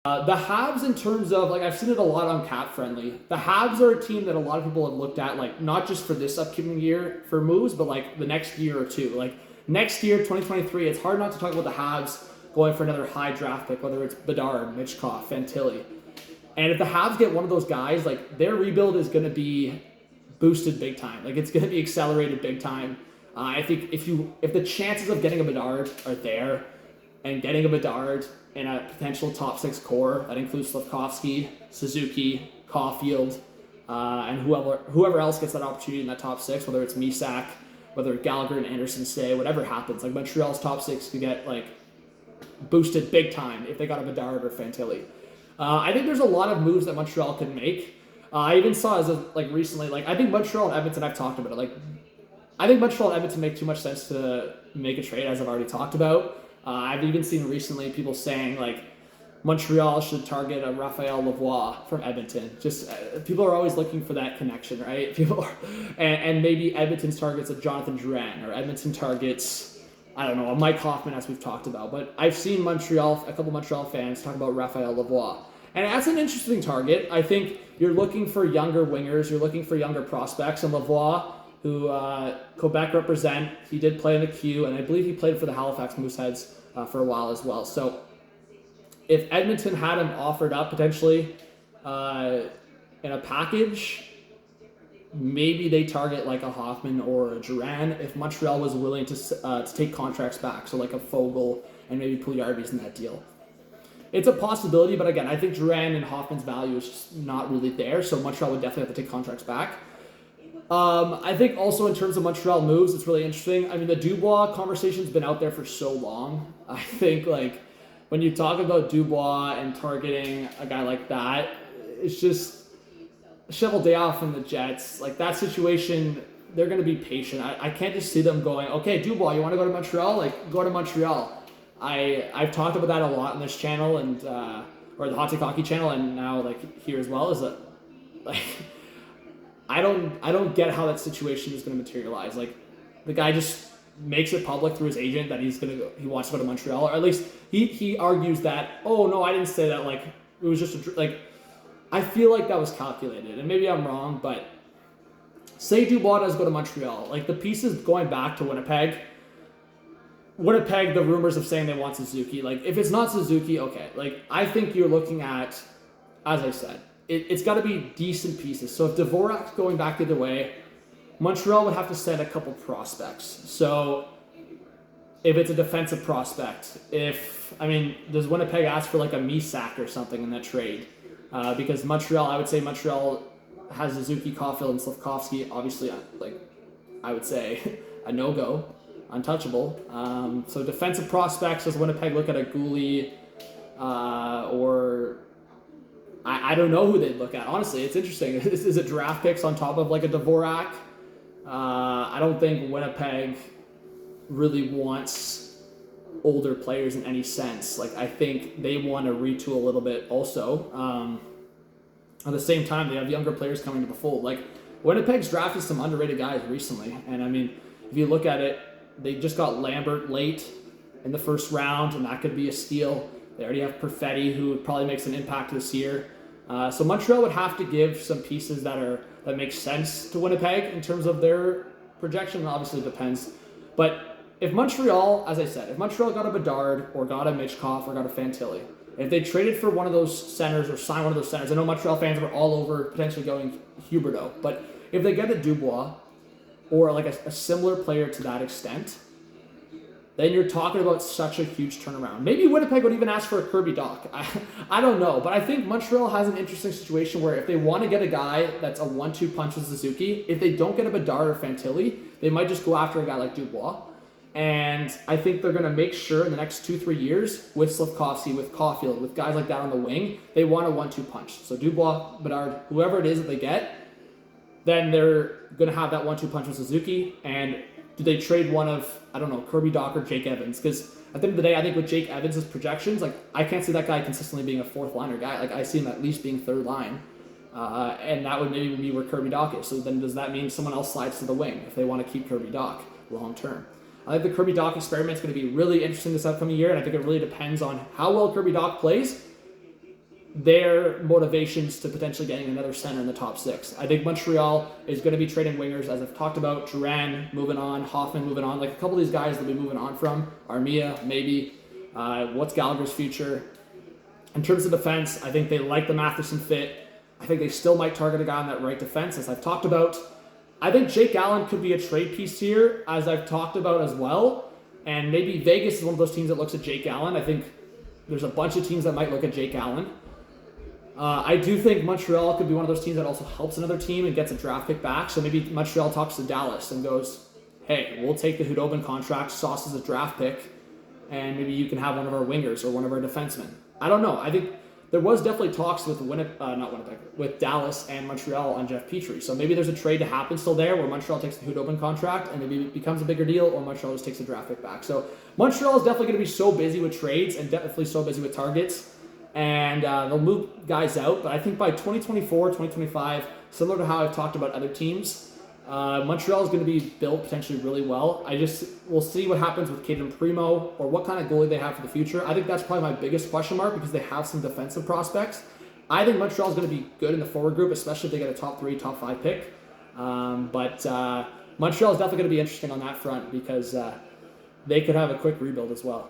The Habs, in terms of, like, I've seen it a lot on Cap Friendly. The Habs are a team that a lot of people have looked at, like, not just for this upcoming year for moves, but, like, the next year or two. Like, next year, 2023, it's hard not to talk about the Habs going for another high draft pick, whether it's Bedard, Mitchkov, Fantilli. And if the Habs get one of those guys, like, their rebuild is going to be boosted big time. Like, it's going to be accelerated big time. I think if the chances of getting a Bedard are there, and getting a Bedard in a potential top 6 core that includes Slafkovsky, Suzuki, Caulfield, and whoever else gets that opportunity in that top 6, whether it's Misak, whether Gallagher and Anderson stay, whatever happens, like, Montreal's top 6 could get, like, boosted big time if they got a Bedard or Fantilli. I think there's a lot of moves that Montreal could make. I even saw recently, like, I think Montreal and Edmonton, I've talked about it, like, I think Montreal and Edmonton make too much sense to make a trade, as I've already talked about. I've even seen recently people saying, like, Montreal should target a Raphael Lavoie from Edmonton. Just people are always looking for that connection, right? People are, and maybe Edmonton targets a Jonathan Drouin, or Edmonton targets, I don't know, a Mike Hoffman, as we've talked about. But I've seen a couple Montreal fans talk about Raphael Lavoie. And that's an interesting target. I think you're looking for younger wingers, you're looking for younger prospects, and Lavoie, who Quebec represent, he did play in the Q, and I believe he played for the Halifax Mooseheads for a while as well. So if Edmonton had him offered up potentially in a package, maybe they target like a Hoffman or a Duran if Montreal was willing to take contracts back. So like a Fogle and maybe Puljujarvi's in that deal. It's a possibility, but again, I think Duran and Hoffman's value is just not really there. So Montreal would definitely have to take contracts back. I think also in terms of Montreal moves, it's really interesting. I mean, the Dubois conversation's been out there for so long. I think, like, when you talk about Dubois and targeting a guy like that, it's just Cheveldayoff and the Jets. Like, that situation, they're going to be patient. I can't just see them going, okay, Dubois, you want to go to Montreal? Like, go to Montreal. I've talked about that a lot on this channel, and or the Hot Take Hockey channel, and now, like, here as well, is that, like, I don't get how that situation is going to materialize. Like, the guy just makes it public through his agent that he wants to go to Montreal, or at least he argues that, oh no, I didn't say that. Like, it was just I feel like that was calculated, and maybe I'm wrong, but say Dubois does go to Montreal. Like, the pieces going back to Winnipeg, the rumors of saying they want Suzuki. Like, if it's not Suzuki, okay. Like, I think you're looking at, as I said, it's got to be decent pieces. So if Dvorak's going back the other way, Montreal would have to send a couple prospects. So if it's a defensive prospect, does Winnipeg ask for like a Misak or something in that trade? Because I would say Montreal has Suzuki, Caulfield, and Slafkovsky. Obviously, I would say a no-go, untouchable. So defensive prospects, does Winnipeg look at a Gouli or... I don't know who they'd look at. Honestly, it's interesting. Is it draft picks on top of like a Dvorak? I don't think Winnipeg really wants older players in any sense. Like, I think they want to retool a little bit also. At the same time, they have younger players coming to the fold. Like, Winnipeg's drafted some underrated guys recently. And I mean, if you look at it, they just got Lambert late in the first round, and that could be a steal. They already have Perfetti, who probably makes an impact this year. So Montreal would have to give some pieces that make sense to Winnipeg in terms of their projection. Obviously, it depends. But if Montreal, as I said, if Montreal got a Bedard or got a Mitchkov or got a Fantilli, if they traded for one of those centers or signed one of those centers, I know Montreal fans were all over potentially going Huberdeau, but if they get a Dubois or like a similar player to that extent, then you're talking about such a huge turnaround. Maybe Winnipeg would even ask for a Kirby Dach. I don't know, but I think Montreal has an interesting situation where if they want to get a guy that's a 1-2 punch with Suzuki, if they don't get a Bedard or Fantilli, they might just go after a guy like Dubois. And I think they're going to make sure in the next 2-3 years with Slafkovsky, with Caulfield, with guys like that on the wing, they want a 1-2 punch. So Dubois, Bedard, whoever it is that they get, then they're going to have that 1-2 punch with Suzuki. And do they trade one of, I don't know, Kirby Dach or Jake Evans? Because at the end of the day, I think with Jake Evans' projections, like, I can't see that guy consistently being a fourth liner guy. Like, I see him at least being third line. And that would maybe be where Kirby Dach is. So then does that mean someone else slides to the wing if they want to keep Kirby Dach long term? I think the Kirby Dach experiment is going to be really interesting this upcoming year, and I think it really depends on how well Kirby Dach plays their motivations to potentially getting another center in the top 6. I think Montreal is going to be trading wingers, as I've talked about. Duran moving on, Hoffman moving on. Like a couple of these guys they'll be moving on from. Armia, maybe. What's Gallagher's future? In terms of defense, I think they like the Matheson fit. I think they still might target a guy on that right defense, as I've talked about. I think Jake Allen could be a trade piece here, as I've talked about as well. And maybe Vegas is one of those teams that looks at Jake Allen. I think there's a bunch of teams that might look at Jake Allen. I do think Montreal could be one of those teams that also helps another team and gets a draft pick back. So maybe Montreal talks to Dallas and goes, hey, we'll take the Hudobin contract, sauce as a draft pick, and maybe you can have one of our wingers or one of our defensemen. I don't know. I think there was definitely talks with with Dallas and Montreal on Jeff Petrie. So maybe there's a trade to happen still there where Montreal takes the Hudobin contract and maybe it becomes a bigger deal, or Montreal just takes a draft pick back. So Montreal is definitely going to be so busy with trades and definitely so busy with targets. And they'll move guys out. But I think by 2024, 2025, similar to how I've talked about other teams, Montreal is going to be built potentially really well. We'll see what happens with Caden Primo or what kind of goalie they have for the future. I think that's probably my biggest question mark because they have some defensive prospects. I think Montreal is going to be good in the forward group, especially if they get a top 3, top 5 pick. But Montreal is definitely going to be interesting on that front because they could have a quick rebuild as well.